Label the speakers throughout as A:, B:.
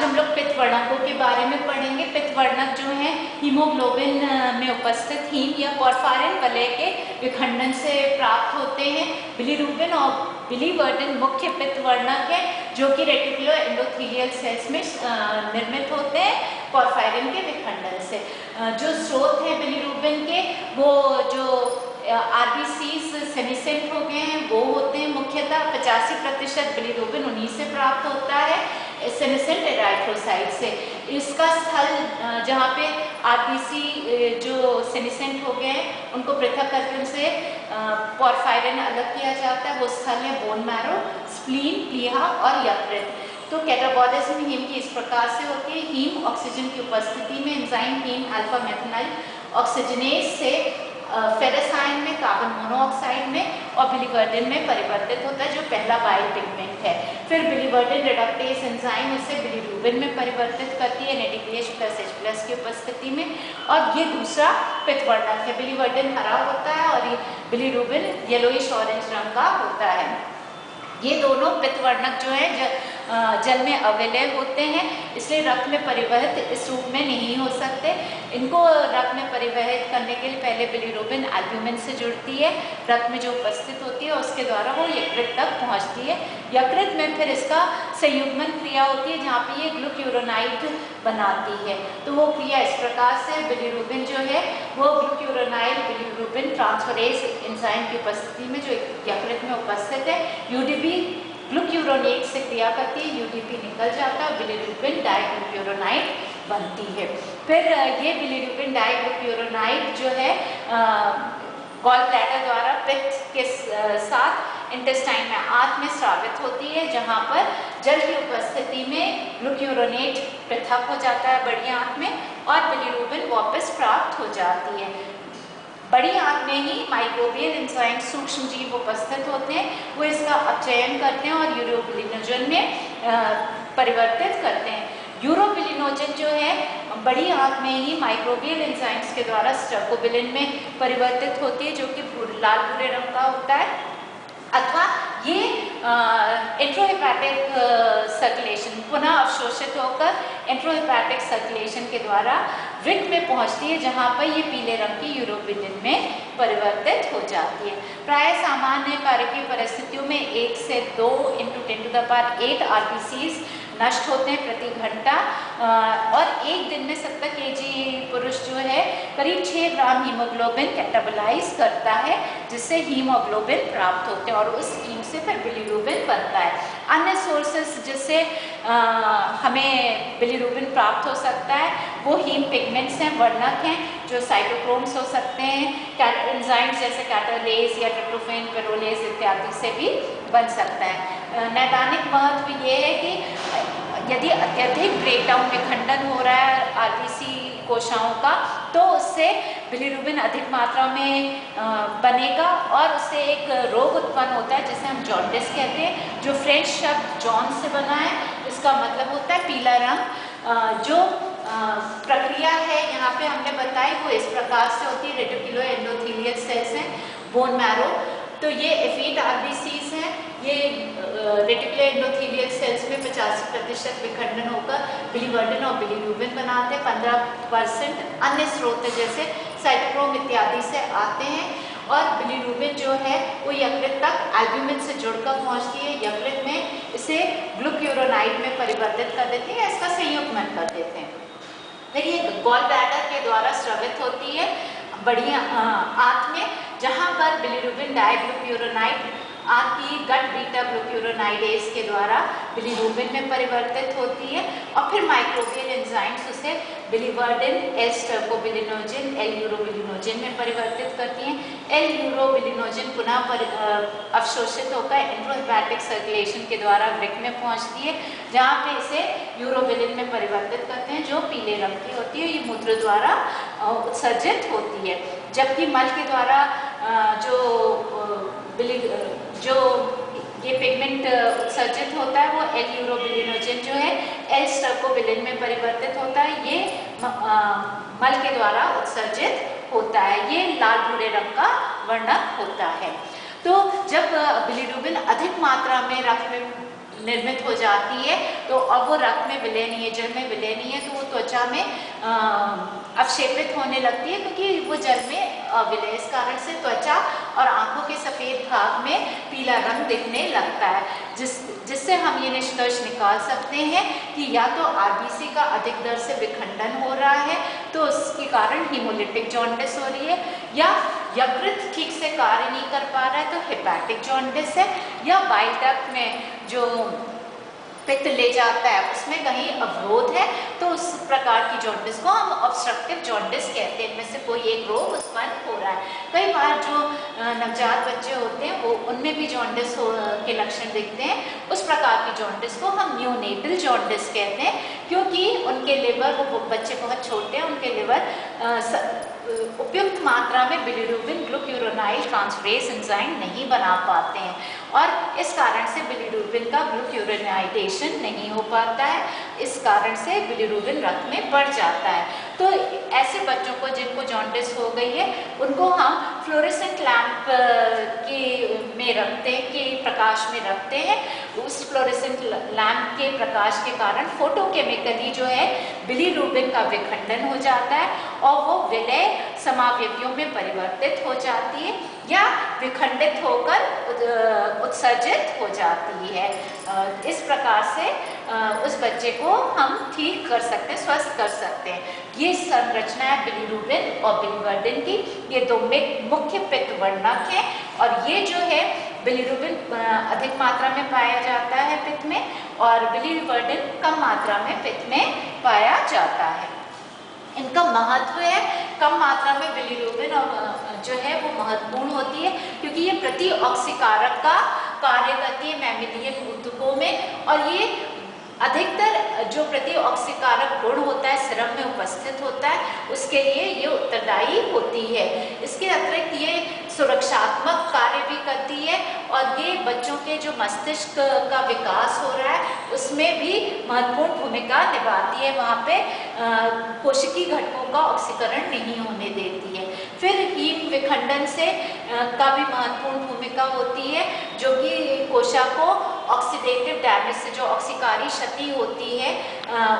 A: आज हम लोग पित्त वर्णकों के बारे में पढ़ेंगे। पित्त वर्णक जो है हीमोग्लोबिन में उपस्थित हीम या पोरफायरिन वलय के विखंडन से प्राप्त होते हैं। बिलीरुबिन और बिलीवर्डिन मुख्य पित्त वर्णक है जो कि रेटिकुलो एंडोथेलियल सेल्स में निर्मित होते हैं पोरफायरिन के विखंडन से। जो स्रोत है बिलीरुबिन के वो जो आरबीसीज सेमिसेंट हो गए हैं वो होते हैं। मुख्यतः 85% बिलीरुबिन उन्हीं से प्राप्त होता है, सेमिसेंट एराइथ्रोसाइट से। इसका स्थल जहाँ पे आरबीसी जो सेमिसेंट हो गए हैं उनको पृथक करके उनसे पोरफायरिन अलग किया जाता है, वो स्थल है बोन मैरो, स्प्लीन, प्लीहा और यकृत। तो कैटाबॉलिज्म हीम की इस प्रकार से होती है। हीम ऑक्सीजन की उपस्थिति में enzyme haem alpha methyl oxygenase से फेरस आयन में, कार्बन मोनोऑक्साइड में और बिलीवर्डिन में परिवर्तित होता है जो पहला बाइल पिगमेंट है। फिर बिलीवर्डिन रिडक्टेज एंजाइम इसे बिलीरुबिन में परिवर्तित करती है NADPH+H+ की उपस्थिति में, और ये दूसरा पित्त वर्णक है। बिलीवर्डिन हरा होता है और ये बिलीरुबिन येलोइश ऑरेंज रंग का होता है। ये दोनों पित्त वर्णक जो है जल में अविलय होते हैं, इसलिए रक्त में परिवहित इस रूप में नहीं हो सकते। इनको रक्त में परिवहित करने के लिए पहले बिलीरुबिन एल्ब्यूमिन से जुड़ती है, रक्त में जो उपस्थित होती है उसके द्वारा वो यकृत तक पहुंचती है। यकृत में फिर इसका संयुग्मन क्रिया होती है जहाँ पे ये ग्लूक्यूरोनाइड बनाती है। तो वो क्रिया इस प्रकार से बिलीरुबिन जो है वो ग्लूक्यूरोनाइड बिलीरुबिन ट्रांसफरेज एंजाइम की उपस्थिति में जो यकृत में उपस्थित है यूडीपी ग्लूक्यूरोनेट से क्रिया करती है, यूडीपी निकल जाता है, बिलीरुबिन डाइग्लूक्यूरोनाइड बनती है। फिर ये बिलीरुबिन डाइग्लूक्यूरोनाइड जो है गॉल ब्लैडर द्वारा पित्त के साथ इंटेस्टाइन में आंत में स्रावित होती है, जहाँ पर जल की उपस्थिति में ग्लूक्यूरोनेट पृथक हो जाता है बड़ी आंत में और बिलीरुबिन वापस प्राप्त हो जाती है। बड़ी आंत में ही माइक्रोबियल एंजाइम सूक्ष्म जीव उपस्थित होते हैं, वो इसका अपचयन करते हैं और यूरोबिलिनोजन में परिवर्तित करते हैं। यूरोबिलिनोजन जो है बड़ी आंत में ही माइक्रोबियल एंजाइम्स के द्वारा स्ट्रेप्टोबिलिन में परिवर्तित होती है जो कि लाल भूरे रंग का होता है, अथवा ये इंट्रोहेपेटिक सर्कुलेशन पुनः अवशोषित होकर इंट्रोहेपेटिक सर्कुलेशन के द्वारा वृक्क में पहुंचती है जहां पर ये पीले रंग की यूरोबिलिन में परिवर्तित हो जाती है। प्राय सामान्य कार्य की परिस्थितियों में 1 से 2 × 10⁸ आरबीसीज नष्ट होते हैं प्रति घंटा, और एक दिन में 70 केजी पुरुष जो है करीब 6 ग्राम हीमोग्लोबिन कैटाबोलाइज करता है जिससे हीमोग्लोबिन प्राप्त होते हैं और उस हीम से फिर बिलीरुबिन बनता है। अन्य सोर्सेस जिससे हमें बिलीरुबिन प्राप्त हो सकता है वो हीम पिगमेंट्स हैं, वर्णक हैं जो साइटोक्रोम्स हो सकते हैं, एंजाइम्स जैसे कैटालेज या ट्रिप्टोफैन, पेरोलेज इत्यादि से भी बन सकता है। नैदानिक महत्व ये है कि यदि अत्यधिक ब्रेकडाउन विखंडन हो रहा है आरबीसी कोशिकाओं का तो उससे बिलीरुबिन अधिक मात्रा में बनेगा और उससे एक रोग उत्पन्न होता है जिसे हम जॉन्डिस कहते हैं, जो फ्रेंच शब्द जॉन से बना है। इसका मतलब होता है पीला रंग। जो प्रक्रिया है यहाँ पे हमने बताई वो इस प्रकार से होती है। रेटिकुलो एंडोथेलियल सेल्स हैं, बोन मैरो, तो ये एफेट आरबीसीज हैं। ये रेटिकुलो एंडोथेलियल सेल्स में 85% विखंडन होकर बिलीवर्डिन और बिलीरुबिन बनाते हैं। 15% अन्य स्रोत जैसे साइटोक्रोम इत्यादि से आते हैं और बिलीरुबिन जो है वो यकृत तक एल्ब्यूमिन से जुड़कर पहुंचती है। यकृत में इसे ग्लूक्यूरोनाइड में परिवर्तित कर देते हैं, इसका संयुग्मन कर देते हैं। देखिए गॉल ब्लैडर के द्वारा स्रावित होती है बड़ी आंत में, जहां पर बिलीरुबिन डाइग्लूक्यूरोनाइड आंत की गट बीटा ग्लूक्यूरोनाइडेज के द्वारा बिलीरुबिन में परिवर्तित होती है और फिर माइक्रोबियल एंजाइम्स उसे बिलीवर्डिन, एल-स्ट्रेप्टोबिलिनोजन, एल-यूरोबिलिनोजन में परिवर्तित करती हैं। एल-यूरोबिलिनोजन पुनः अवशोषित होकर इंट्रोहेपेटिक सर्कुलेशन के द्वारा वृक्क में पहुंचती है जहाँ पे इसे यूरोबिलिन में परिवर्तित करते हैं जो पीले रंग की होती है। ये मूत्र द्वारा उत्सर्जित होती है, जबकि मल के द्वारा जो ये पिगमेंट उत्सर्जित होता है वो एल-यूरोबिलिनोजन जो है एल-स्ट्रेप्टोबिलिन में परिवर्तित होता है। ये मल के द्वारा उत्सर्जित होता है। ये लाल भूरे रंग का वर्णक होता है। तो जब बिलीरुबिन अधिक मात्रा में रक्त में निर्मित हो जाती है, तो अब वो रक्त में विलय नहीं है, जल में विलय नहीं है, तो वो त्वचा में अवक्षेपित होने लगती है, क्योंकि वो जल में विलय। इस कारण से त्वचा और आंखों के सफ़ेद भाग में पीला रंग दिखने लगता है, जिससे हम ये निष्कर्ष निकाल सकते हैं कि या तो आरबीसी का अधिक दर से विखंडन हो रहा है, तो उसके कारण हीमोलिटिक जॉन्डिस हो रही है, या यकृत ठीक से कार्य नहीं कर पा रहा है तो हेपेटिक जॉन्डिस है, या बाइल डक्ट में जो पित्त ले जाता है उसमें कहीं अवरोध है, तो उस प्रकार की जॉन्डिस को हम ऑब्स्ट्रक्टिव जॉन्डिस कहते हैं। इनमें से कोई एक रोग उत्पन्न हो रहा है। कई बार जो नवजात बच्चे होते हैं वो उनमें भी जॉन्डिस के लक्षण दिखते हैं, उस प्रकार की जॉन्डिस को हम न्यूनेटल जॉन्डिस कहते हैं, क्योंकि उनके लिवर, वो बच्चे बहुत छोटे हैं, उनके लिवर उपयुक्त मात्रा में बिलीरुबिन ग्लूक्यूरोनाइल ट्रांसफरेज एंजाइम नहीं बना पाते हैं, और इस कारण से बिलीरुबिन का ग्लूक्यूरोनाइडेशन नहीं हो पाता है, इस कारण से बिलीरुबिन रक्त में बढ़ जाता है। तो ऐसे बच्चों को जिनको जॉन्डिस हो गई है, उनको हम फ्लोरेसेंट लैंप में रखते हैं, के प्रकाश में रखते हैं। उस फ्लोरेसेंट लैंप के प्रकाश के कारण फोटोकेमिकली जो है बिलीरुबिन का विखंडन हो जाता है, और वो विलय समावयवियों में परिवर्तित हो जाती है, या विखंडित होकर उत्सर्जित हो जाती है। इस प्रकार से उस बच्चे को हम ठीक कर सकते हैं, स्वस्थ कर सकते हैं। ये संरचना है बिलीरुबिन और बिलीवर्डिन की। ये दो मुख्य पित्तवर्णक हैं, और ये जो है बिलीरुबिन अधिक मात्रा में पाया जाता है पित्त में, और बिलीवर्डिन कम मात्रा में पित्त में पाया जाता है। इनका महत्व है, कम मात्रा में बिलीरुबिन और जो है वो महत्वपूर्ण होती है, क्योंकि ये प्रतिऑक्सीकारक का कार्य करती है मैमेलियन ऊतकों में, और ये अधिकतर जो प्रतिऑक्सीकारक गुण होता है सिरम में उपस्थित होता है, उसके लिए ये उत्तरदायी होती है। इसके अतिरिक्त ये सुरक्षात्मक कार्य भी करती है, और ये बच्चों के जो मस्तिष्क का विकास हो रहा है उसमें भी महत्वपूर्ण भूमिका निभाती है। वहाँ पे कोशिकीय घटकों का ऑक्सीकरण नहीं होने देती है। फिर हीम विखंडन से का भी महत्वपूर्ण भूमिका होती है, जो कि कोशिका को ऑक्सीडेटिव डैमेज से, जो ऑक्सीकारी क्षति होती है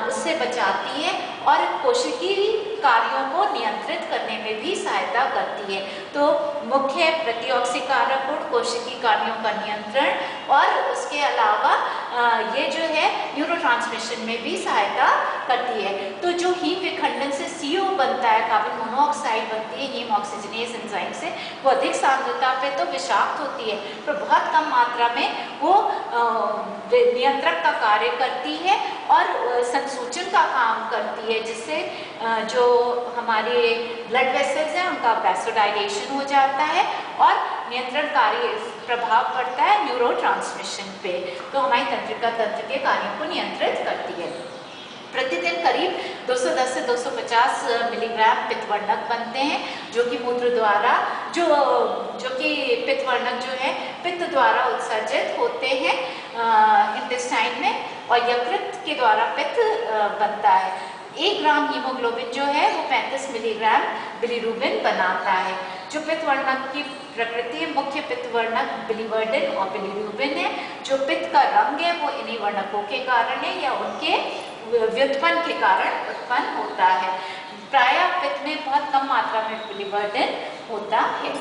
A: उससे बचाती है, और कोशिकीय कार्यों को नियंत्रित करने में भी सहायता करती है। तो मुख्य प्रतिऑक्सीकारक गुण कोशिकीय कार्यों का नियंत्रण, और उसके अलावा ये जो है न्यूरोट्रांसमिशन में भी सहायता करती है। तो जो हीम विखंडन से CO बनता है, कार्बन मोनोऑक्साइड बनती है हीम ऑक्सीजनेज एंजाइम से, वो अधिक सांद्रता पे तो विषाक्त होती है, पर बहुत कम मात्रा में वो नियंत्रक का कार्य करती है और संसूचन का काम करती है, जिससे जो हमारे ब्लड वेसल्स हैं उनका वैसोडाइलेशन हो जाता है, और नियंत्रणकारी प्रभाव पड़ता है न्यूरोट्रांसमिशन पे। तो हमारी तंत्रिका तंत्र के कार्यों को नियंत्रित करती है। प्रतिदिन करीब 210 से 250 मिलीग्राम पित्तवर्णक बनते हैं, जो कि मूत्र द्वारा जो कि पित्तवर्णक जो है पित्त द्वारा उत्सर्जित होते हैं इंटेस्टाइन में, और यकृत के द्वारा पित्त बनता है। 1 ग्राम हीमोग्लोबिन जो है वो 35 मिलीग्राम बिलीरुबिन बनाता है। जो पित्तवर्णक की प्रकृति है, मुख्य पित्तवर्णक बिलीवर्डिन और बिलीरुबिन है। जो पित्त का रंग है वो इन्हीं वर्णकों के कारण है, या उनके व्युत्पन्न के कारण उत्पन्न होता है। प्रायः पित्त में बहुत कम मात्रा में बिलीवर्डिन होता है।